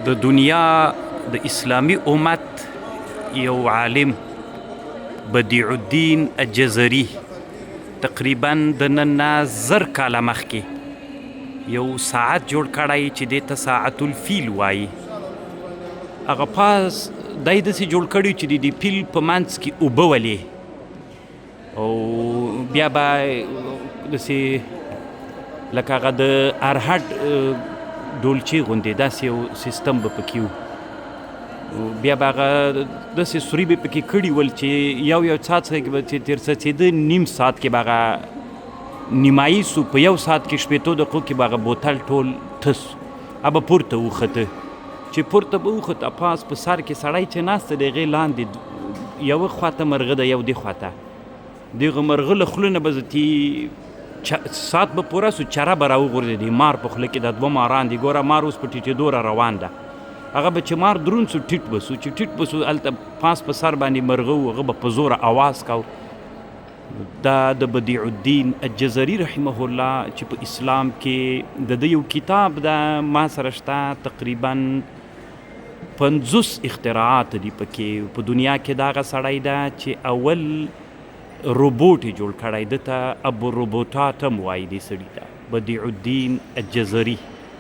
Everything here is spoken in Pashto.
د دنیا د اسلامی امت یو عالم بدیع الدین الجزري تقریبا د نن نه 1000 کاله مخکې یو ساعت جوړ کړی چې دې ته ساعت الفیل وایي. هغه پاس دای داسې جوړ کړی چې د فیل په منځ کې اوبه ولې او بیا به داسې لکه هغه د ارهډ ډولچې غوندې داسې یو سیستم به پکې و. بیا به هغه داسې سوري به پکې کړي ول چې یو څاڅکی کې به چې تېر څڅېده نیم ساعت کې به هغه نیمایي سو، په یو ساعت کې شپېتو دقیقو کې به هغه بوتل ټول تس هغه پورته وخته. چې پورته به وخته پاس په سر کې سړی چې ناسته د هغې لاندې یوه خواته مرغه ده یو دې خواته دغه مرغه له خوله نه به ساعت به پوره سو چره به راوغورځېدې مار په خوله کې دا 2 ماران دي. ګوره مار اوس په ټیټېدو را روان ده. هغه به چې مار دروند سو ټیټ به سو، چې ټیټ به سو هلته پاس په سر باندې مرغه و، هغه به په زوره اواز کو. دا د بدیع الدین الجزري رحمه الله چې په اسلام کې د ده یو کتاب ده ما سره شته، تقریبا 50 اختراعات دي پکې. په دنیا کې دا هغه سړی ده چې اول روبوټ یې جوړ کړی، ده ته ابو روبوټات هم وایي دې سړي ته، بدیع الدین الجزري.